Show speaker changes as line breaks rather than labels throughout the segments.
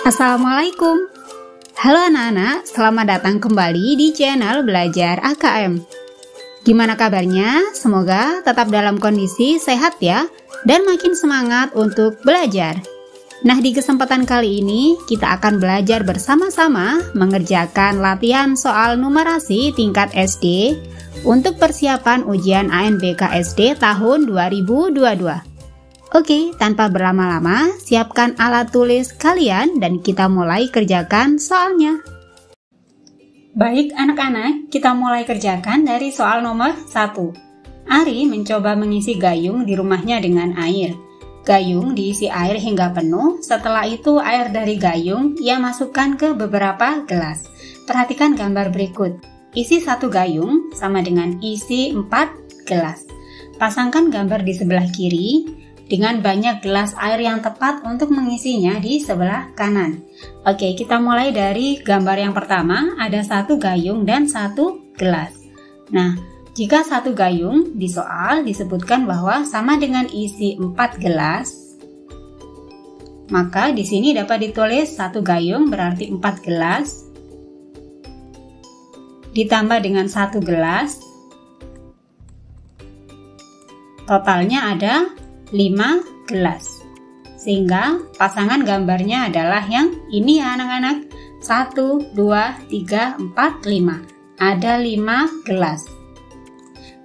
Assalamualaikum. Halo anak-anak, selamat datang kembali di channel Belajar AKM. Gimana kabarnya? Semoga tetap dalam kondisi sehat ya, dan makin semangat untuk belajar. Nah, di kesempatan kali ini kita akan belajar bersama-sama mengerjakan latihan soal numerasi tingkat SD untuk persiapan ujian ANBK SD tahun 2022. Oke, tanpa berlama-lama, siapkan alat tulis kalian dan kita mulai kerjakan soalnya. Baik anak-anak, kita mulai kerjakan dari soal nomor 1. Ari mencoba mengisi gayung di rumahnya dengan air. Gayung diisi air hingga penuh, setelah itu air dari gayung ia masukkan ke beberapa gelas. Perhatikan gambar berikut. Isi 1 gayung sama dengan isi 4 gelas. Pasangkan gambar di sebelah kiri dengan banyak gelas air yang tepat untuk mengisinya di sebelah kanan. Oke, kita mulai dari gambar yang pertama, ada 1 gayung dan 1 gelas. Nah, jika 1 gayung di soal disebutkan bahwa sama dengan isi 4 gelas, maka di sini dapat ditulis 1 gayung berarti 4 gelas, ditambah dengan 1 gelas, totalnya ada 5 gelas. Sehingga pasangan gambarnya adalah yang ini ya anak-anak. 1, 2, 3, 4, 5. Ada 5 gelas.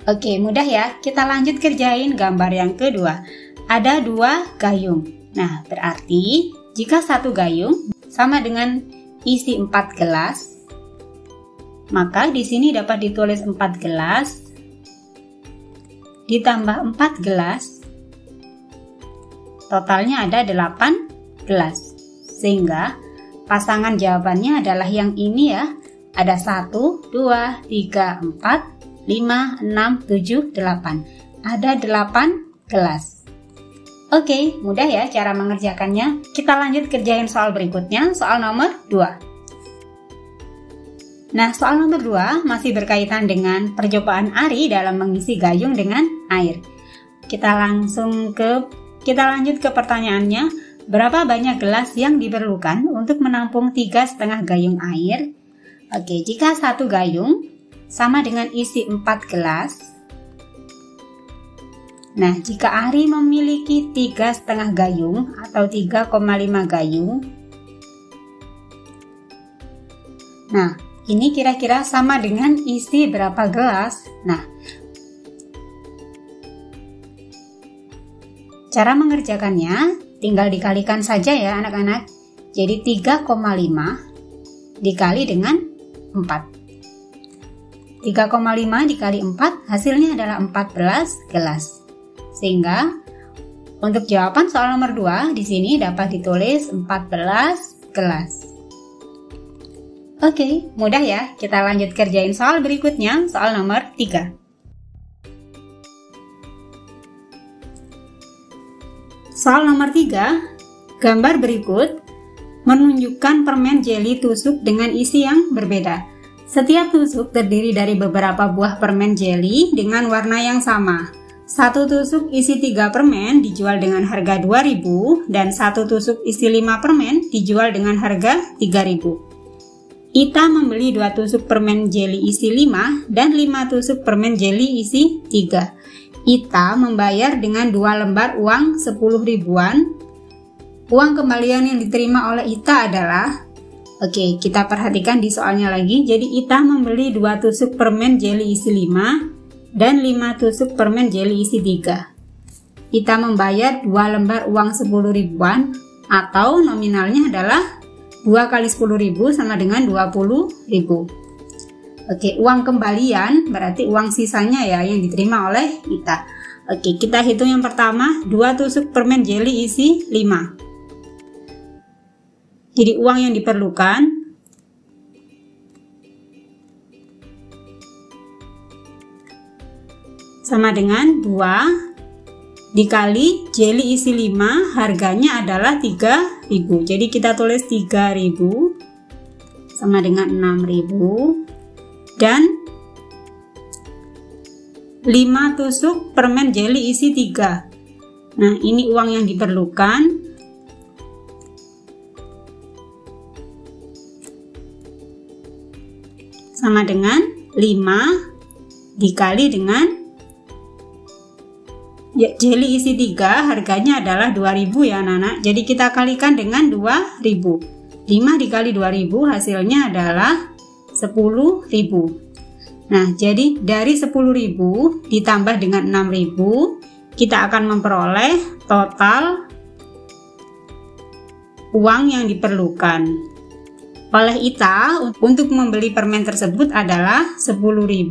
Oke, mudah ya. Kita lanjut kerjain gambar yang kedua. Ada 2 gayung. Nah, berarti jika 1 gayung sama dengan isi 4 gelas, maka di sini dapat ditulis 4 gelas ditambah 4 gelas, totalnya ada 8 gelas. Sehingga pasangan jawabannya adalah yang ini ya. Ada 1, 2, 3, 4, 5, 6, 7, 8. Ada 8 gelas. Oke, mudah ya cara mengerjakannya. Kita lanjut kerjain soal berikutnya, soal nomor 2. Nah, soal nomor 2 masih berkaitan dengan percobaan Ari dalam mengisi gayung dengan air. Kita lanjut ke pertanyaannya, berapa banyak gelas yang diperlukan untuk menampung 3,5 gayung air? Oke, jika 1 gayung sama dengan isi 4 gelas, nah jika Ari memiliki 3,5 gayung atau 3,5 gayung, nah ini kira-kira sama dengan isi berapa gelas? Nah, cara mengerjakannya tinggal dikalikan saja ya anak-anak. Jadi 3,5 dikali dengan 4. 3,5 dikali 4 hasilnya adalah 14 gelas. Sehingga untuk jawaban soal nomor 2 di sini dapat ditulis 14 gelas. Oke, mudah ya. Kita lanjut kerjain soal berikutnya, soal nomor 3. Soal nomor 3, gambar berikut menunjukkan permen jeli tusuk dengan isi yang berbeda. Setiap tusuk terdiri dari beberapa buah permen jeli dengan warna yang sama. 1 tusuk isi 3 permen dijual dengan harga 2.000 dan 1 tusuk isi 5 permen dijual dengan harga 3.000. Ita membeli 2 tusuk permen jeli isi 5 dan 5 tusuk permen jeli isi 3. Ita membayar dengan 2 lembar uang 10 ribuan. Uang kembalian yang diterima oleh Ita adalah, oke, kita perhatikan di soalnya lagi. Jadi Ita membeli 2 tusuk permen jeli isi 5 dan 5 tusuk permen jeli isi 3. Ita membayar 2 lembar uang 10 ribuan atau nominalnya adalah 2 kali 10 ribu sama dengan 20 ribu. Oke, uang kembalian berarti uang sisanya ya yang diterima oleh Ita. Oke, kita hitung yang pertama, 2 tusuk permen jeli isi 5. Jadi uang yang diperlukan sama dengan 2 dikali jeli isi 5, harganya adalah 3.000. Jadi kita tulis 3.000 sama dengan 6.000. Dan 5 tusuk permen jeli isi 3. Nah, ini uang yang diperlukan. sama dengan 5 dikali dengan jeli isi 3, harganya adalah 2.000 ya anak-anak. Jadi kita kalikan dengan 2.000. 5 dikali 2.000 hasilnya adalah 10.000. Nah, jadi dari 10.000 ditambah dengan 6.000, kita akan memperoleh total uang yang diperlukan oleh Ita untuk membeli permen tersebut adalah 10.000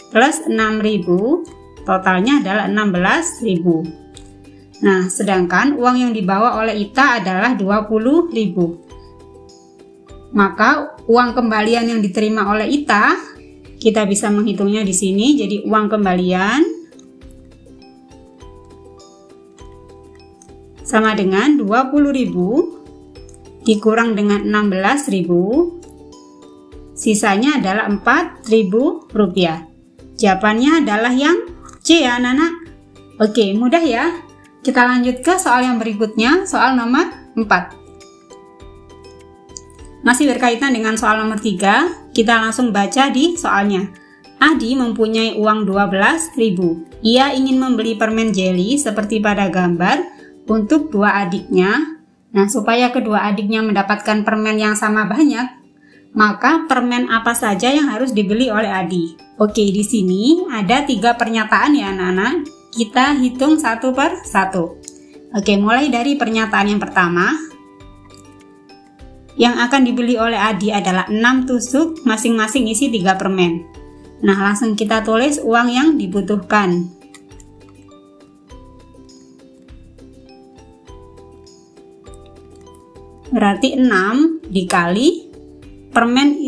plus 6.000, totalnya adalah 16.000. Nah, sedangkan uang yang dibawa oleh Ita adalah 20.000. Maka uang kembalian yang diterima oleh Ita, kita bisa menghitungnya di sini. Jadi uang kembalian sama dengan 20.000 dikurang dengan 16.000, sisanya adalah 4.000 rupiah. Jawabannya adalah yang C ya anak-anak. Oke, mudah ya. Kita lanjut ke soal yang berikutnya, soal nomor 4. Masih berkaitan dengan soal nomor 3, kita langsung baca di soalnya. Adi mempunyai uang 12.000. Ia ingin membeli permen jeli seperti pada gambar untuk dua adiknya. Nah, supaya kedua adiknya mendapatkan permen yang sama banyak, maka permen apa saja yang harus dibeli oleh Adi? Oke, di sini ada 3 pernyataan ya anak-anak. Kita hitung satu per satu. Oke, mulai dari pernyataan yang pertama. Yang akan dibeli oleh Adi adalah 6 tusuk, masing-masing isi 3 permen. Nah, langsung kita tulis uang yang dibutuhkan. Berarti 6 dikali permen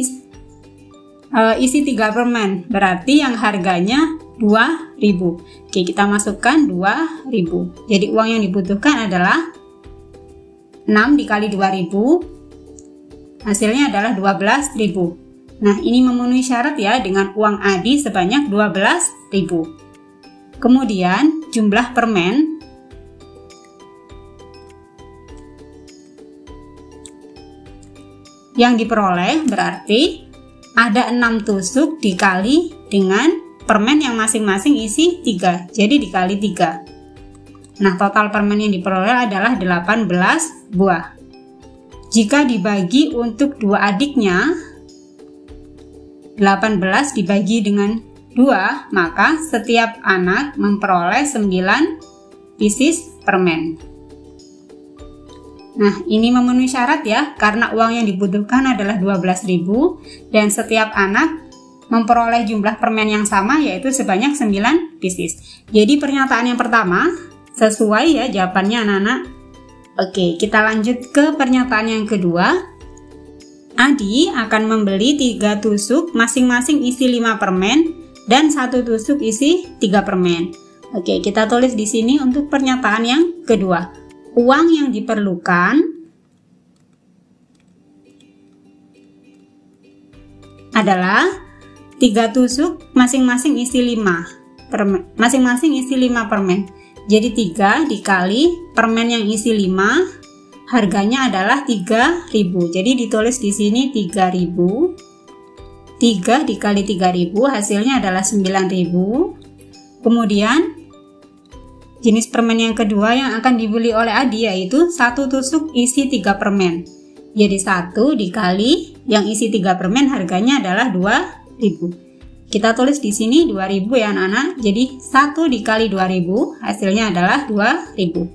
isi 3 permen. Berarti yang harganya 2.000. Oke, kita masukkan 2.000. Jadi uang yang dibutuhkan adalah 6 dikali 2.000. Hasilnya adalah 12.000. Nah, ini memenuhi syarat ya dengan uang Adi sebanyak 12.000. Kemudian jumlah permen yang diperoleh berarti ada 6 tusuk dikali dengan permen yang masing-masing isi 3. Jadi dikali 3. Nah, total permen yang diperoleh adalah 18 buah. Jika dibagi untuk dua adiknya, 18 dibagi dengan 2, maka setiap anak memperoleh 9 pieces permen. Nah, ini memenuhi syarat ya, karena uang yang dibutuhkan adalah 12.000 dan setiap anak memperoleh jumlah permen yang sama yaitu sebanyak 9 pieces. Jadi pernyataan yang pertama sesuai ya jawabannya anak-anak. Oke, kita lanjut ke pernyataan yang kedua. Adi akan membeli 3 tusuk, masing-masing isi 5 permen, dan 1 tusuk isi 3 permen. Oke, kita tulis di sini untuk pernyataan yang kedua. Uang yang diperlukan adalah 3 tusuk, masing-masing isi 5 permen. Masing-masing isi 5 permen. Jadi 3 dikali permen yang isi 5, harganya adalah 3.000. Jadi ditulis di sini 3.000. 3 dikali 3.000 hasilnya adalah 9.000. Kemudian jenis permen yang kedua yang akan dibeli oleh Adi yaitu 1 tusuk isi 3 permen. Jadi 1 dikali yang isi 3 permen harganya adalah 2.000. Kita tulis di sini 2.000 ya anak-anak. Jadi 1 dikali 2.000 hasilnya adalah 2.000.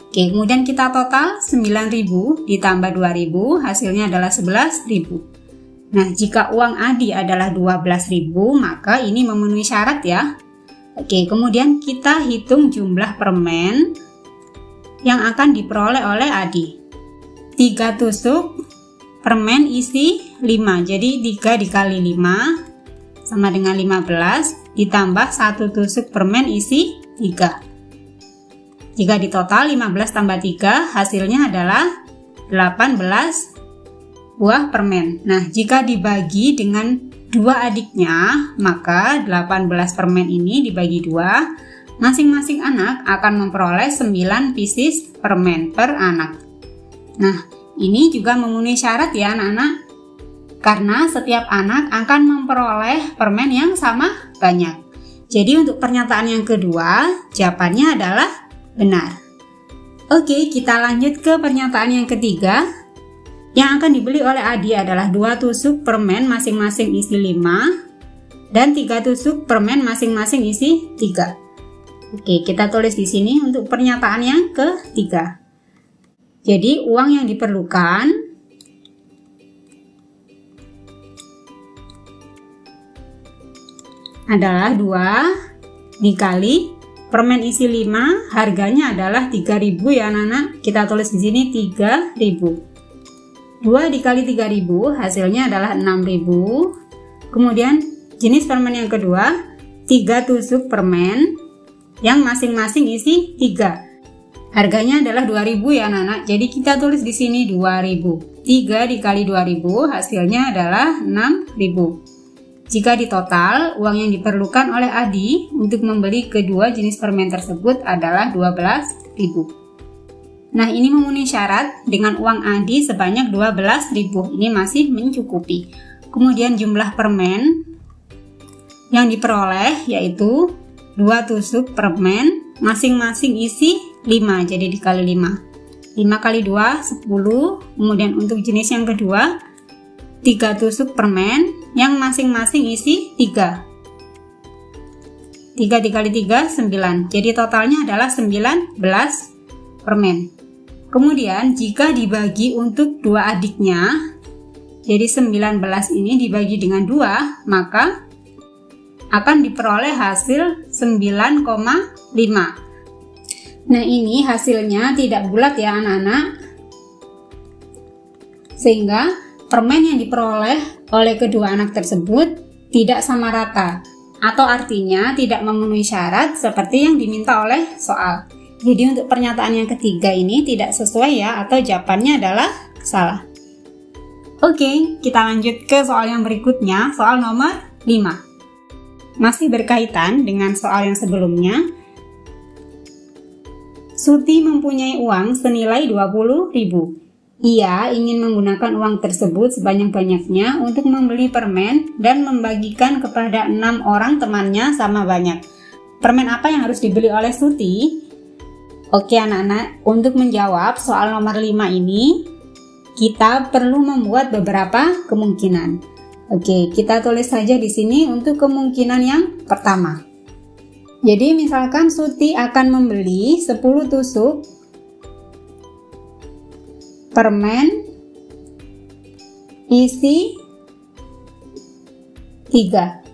Oke, kemudian kita total 9.000 ditambah 2.000 hasilnya adalah 11.000. Nah, jika uang Adi adalah 12.000 maka ini memenuhi syarat ya. Oke, kemudian kita hitung jumlah permen yang akan diperoleh oleh Adi. 3 tusuk permen isi 5. Jadi 3 dikali 5 sama dengan 15 ditambah 1 tusuk permen isi 3. Jika ditotal 15 tambah 3 hasilnya adalah 18 buah permen. Nah, jika dibagi dengan 2 adiknya, maka 18 permen ini dibagi 2, masing-masing anak akan memperoleh 9 pieces permen per anak. Nah, ini juga memenuhi syarat ya anak-anak. karena setiap anak akan memperoleh permen yang sama banyak. Jadi untuk pernyataan yang kedua, jawabannya adalah benar. Oke, kita lanjut ke pernyataan yang ketiga. Yang akan dibeli oleh Adi adalah 2 tusuk permen masing-masing isi 5 dan 3 tusuk permen masing-masing isi 3. Oke, kita tulis di sini untuk pernyataan yang ketiga. Jadi uang yang diperlukan adalah 2 dikali permen isi 5, harganya adalah 3.000 ya anak-anak. Kita tulis di sini 3.000. 2 dikali 3.000 hasilnya adalah 6.000. Kemudian jenis permen yang kedua, 3 tusuk permen yang masing-masing isi 3. Harganya adalah 2.000 ya anak-anak. Jadi kita tulis di sini 2.000. 3 dikali 2.000 hasilnya adalah 6.000. Jika ditotal, uang yang diperlukan oleh Adi untuk membeli kedua jenis permen tersebut adalah 12.000. Nah, ini memenuhi syarat dengan uang Adi sebanyak 12.000. Ini masih mencukupi. Kemudian jumlah permen yang diperoleh yaitu 2 tusuk permen masing-masing isi 5. Jadi dikali 5. 5 kali 2, 10. Kemudian untuk jenis yang kedua, 3 tusuk permen yang masing-masing isi 3. 3 dikali 3, 9. Jadi totalnya adalah 19 permen. Kemudian jika dibagi untuk dua adiknya, jadi 19 ini dibagi dengan 2, maka akan diperoleh hasil 9,5. Nah, ini hasilnya tidak bulat ya anak-anak, sehingga permen yang diperoleh oleh kedua anak tersebut tidak sama rata, atau artinya tidak memenuhi syarat seperti yang diminta oleh soal. Jadi untuk pernyataan yang ketiga ini tidak sesuai ya, atau jawabannya adalah salah. Oke, kita lanjut ke soal yang berikutnya, soal nomor 5. Masih berkaitan dengan soal yang sebelumnya. Suti mempunyai uang senilai 20.000. Ia ingin menggunakan uang tersebut sebanyak-banyaknya untuk membeli permen dan membagikan kepada 6 orang temannya sama banyak. Permen apa yang harus dibeli oleh Suti? Oke anak-anak, untuk menjawab soal nomor 5 ini, kita perlu membuat beberapa kemungkinan. Oke, kita tulis saja di sini untuk kemungkinan yang pertama. Jadi misalkan Suti akan membeli 10 tusuk permen isi 3.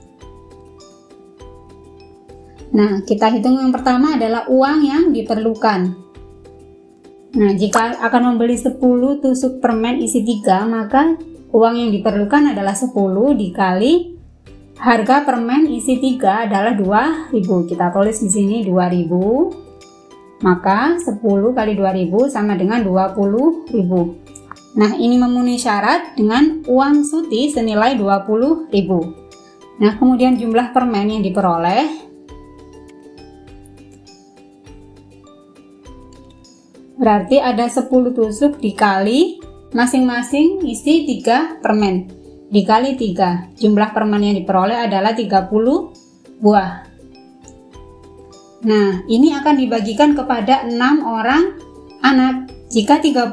Nah, kita hitung yang pertama adalah uang yang diperlukan. Nah, jika akan membeli 10 tusuk permen isi 3, maka uang yang diperlukan adalah 10 dikali harga permen isi 3 adalah 2.000. Kita tulis di sini 2.000. Maka 10 kali 2.000 sama dengan 20.000. Nah, ini memenuhi syarat dengan uang Suti senilai 20.000. Nah, kemudian jumlah permen yang diperoleh berarti ada 10 tusuk dikali masing-masing isi 3 permen. Dikali 3. Jumlah permen yang diperoleh adalah 30 buah. Nah, ini akan dibagikan kepada 6 orang anak. Jika 30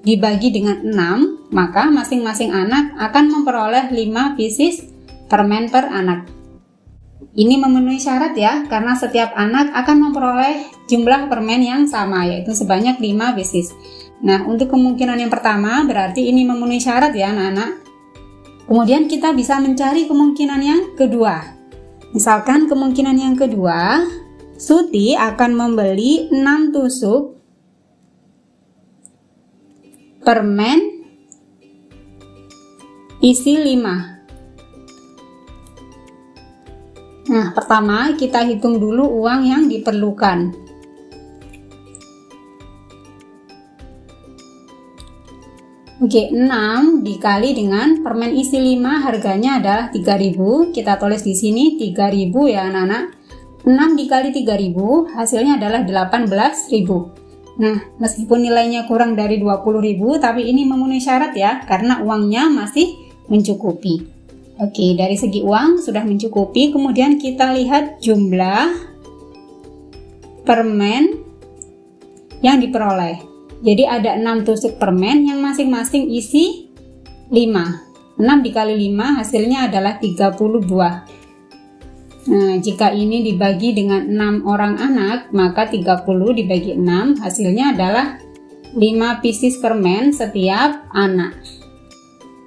dibagi dengan 6, maka masing-masing anak akan memperoleh 5 pieces permen per anak. Ini memenuhi syarat ya, karena setiap anak akan memperoleh jumlah permen yang sama, yaitu sebanyak 5 pieces. Nah, untuk kemungkinan yang pertama berarti ini memenuhi syarat ya anak-anak. Kemudian kita bisa mencari kemungkinan yang kedua. Misalkan kemungkinan yang kedua, Suti akan membeli 6 tusuk permen isi 5. Nah, pertama kita hitung dulu uang yang diperlukan. Oke, 6 dikali dengan permen isi 5 harganya adalah 3.000. Kita tulis di sini 3.000 ya anak-anak. 6 dikali 3.000 hasilnya adalah 18.000. Nah, meskipun nilainya kurang dari 20.000, tapi ini memenuhi syarat ya, karena uangnya masih mencukupi. Oke, dari segi uang sudah mencukupi. Kemudian kita lihat jumlah permen yang diperoleh. Jadi ada 6 tusuk permen yang masing-masing isi 5. 6 dikali 5 hasilnya adalah 30 buah. Nah, jika ini dibagi dengan 6 orang anak, maka 30 dibagi 6 hasilnya adalah 5 pieces permen setiap anak.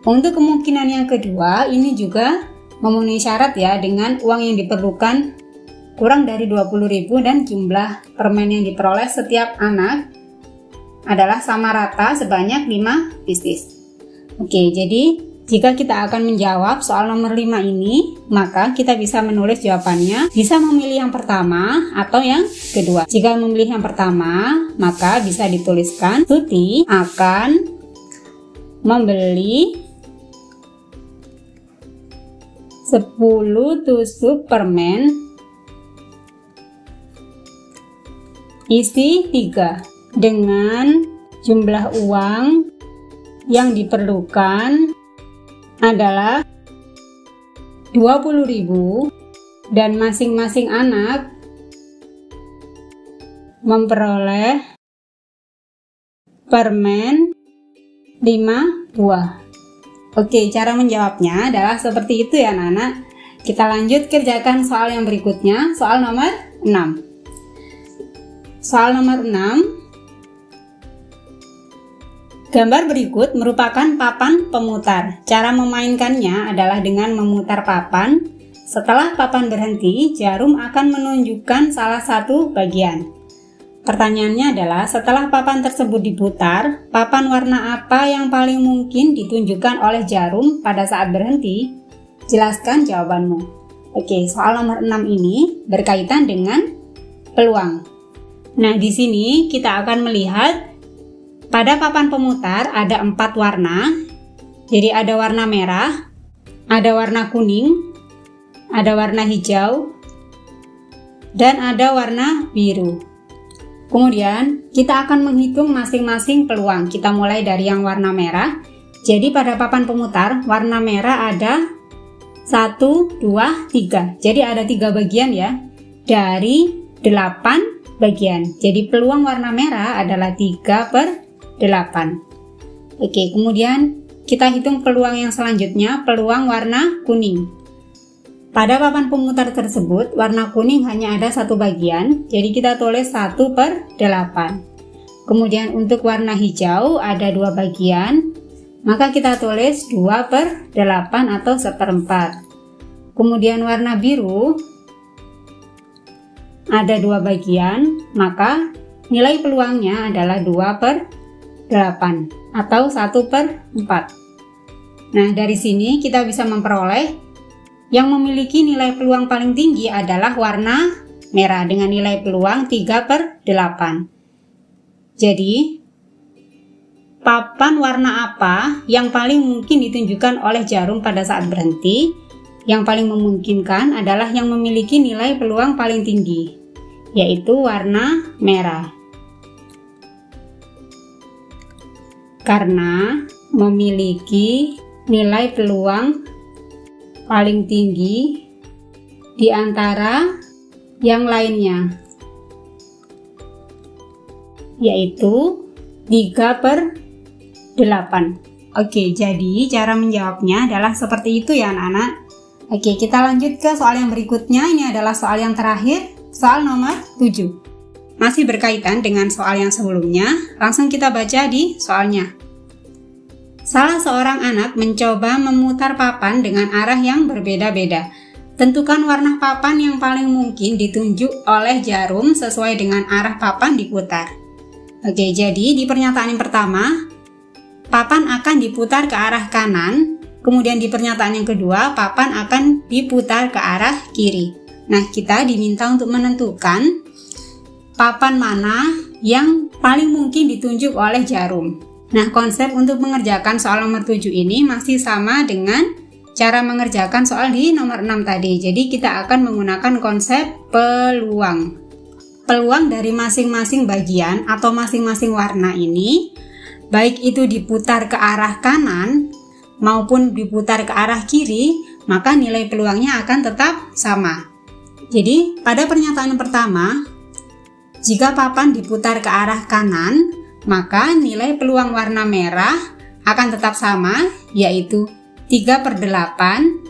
Untuk kemungkinan yang kedua, ini juga memenuhi syarat ya, dengan uang yang diperlukan kurang dari 20.000 dan jumlah permen yang diperoleh setiap anak adalah sama rata sebanyak 5 pieces. Oke, jadi jika kita akan menjawab soal nomor 5 ini, maka kita bisa menulis jawabannya, bisa memilih yang pertama atau yang kedua. Jika memilih yang pertama, maka bisa dituliskan Tuti akan membeli 10 tusuk permen isi 3 dengan jumlah uang yang diperlukan adalah 20.000 dan masing-masing anak memperoleh permen 5 buah. Oke, cara menjawabnya adalah seperti itu ya anak-anak. Kita lanjut kerjakan soal yang berikutnya, soal nomor 6. Soal nomor 6. Gambar berikut merupakan papan pemutar. Cara memainkannya adalah dengan memutar papan. Setelah papan berhenti, jarum akan menunjukkan salah satu bagian. Pertanyaannya adalah, setelah papan tersebut diputar, papan warna apa yang paling mungkin ditunjukkan oleh jarum pada saat berhenti? Jelaskan jawabanmu. Oke, soal nomor 6 ini berkaitan dengan peluang. Nah, di sini kita akan melihat pada papan pemutar ada 4 warna. Jadi ada warna merah, ada warna kuning, ada warna hijau, dan ada warna biru. Kemudian kita akan menghitung masing-masing peluang. Kita mulai dari yang warna merah. Jadi pada papan pemutar warna merah ada 1, 2, 3. Jadi ada 3 bagian ya, dari 8 bagian. Jadi peluang warna merah adalah 3/8. Oke, kemudian kita hitung peluang yang selanjutnya, peluang warna kuning. Pada papan pemutar tersebut, warna kuning hanya ada 1 bagian, jadi kita tulis 1/8. Kemudian untuk warna hijau ada 2 bagian, maka kita tulis 2/8 atau 1/4. Kemudian warna biru ada 2 bagian, maka nilai peluangnya adalah 2/8 atau 1/4. Nah, dari sini kita bisa memperoleh yang memiliki nilai peluang paling tinggi adalah warna merah dengan nilai peluang 3/8. Jadi, papan warna apa yang paling mungkin ditunjukkan oleh jarum pada saat berhenti? Yang paling memungkinkan adalah yang memiliki nilai peluang paling tinggi, yaitu warna merah. Karena memiliki nilai peluang paling tinggi di antara yang lainnya, yaitu 3/8. Oke, jadi cara menjawabnya adalah seperti itu ya anak-anak. Oke, kita lanjut ke soal yang berikutnya. Ini adalah soal yang terakhir, soal nomor 7. Masih berkaitan dengan soal yang sebelumnya, langsung kita baca di soalnya. Salah seorang anak mencoba memutar papan dengan arah yang berbeda-beda. Tentukan warna papan yang paling mungkin ditunjuk oleh jarum sesuai dengan arah papan diputar. Oke, jadi di pernyataan yang pertama, papan akan diputar ke arah kanan. Kemudian di pernyataan yang kedua, papan akan diputar ke arah kiri. Nah, kita diminta untuk menentukan papan mana yang paling mungkin ditunjuk oleh jarum. Nah, konsep untuk mengerjakan soal nomor 7 ini masih sama dengan cara mengerjakan soal di nomor 6 tadi. Jadi kita akan menggunakan konsep peluang. peluang dari masing-masing bagian atau masing-masing warna ini, baik itu diputar ke arah kanan maupun diputar ke arah kiri, maka nilai peluangnya akan tetap sama. Jadi, pada pernyataan pertama, jika papan diputar ke arah kanan, maka nilai peluang warna merah akan tetap sama, yaitu 3/8.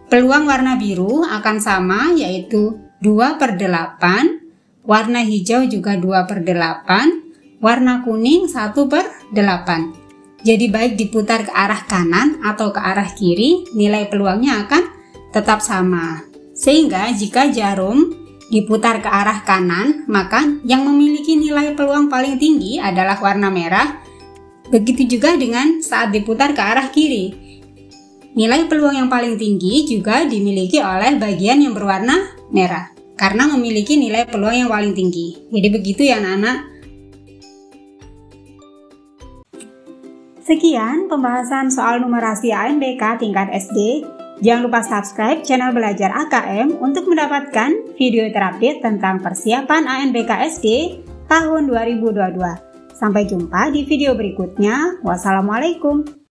Peluang warna biru akan sama, yaitu 2/8. Warna hijau juga 2/8. Warna kuning 1/8. Jadi baik diputar ke arah kanan atau ke arah kiri, nilai peluangnya akan tetap sama. Sehingga jika jarum diputar ke arah kanan, maka yang memiliki nilai peluang paling tinggi adalah warna merah. Begitu juga dengan saat diputar ke arah kiri. Nilai peluang yang paling tinggi juga dimiliki oleh bagian yang berwarna merah, karena memiliki nilai peluang yang paling tinggi. Jadi begitu ya anak-anak. Sekian pembahasan soal numerasi ANBK tingkat SD. Jangan lupa subscribe channel Belajar AKM untuk mendapatkan video terupdate tentang persiapan ANBK SD tahun 2022. Sampai jumpa di video berikutnya. Wassalamualaikum.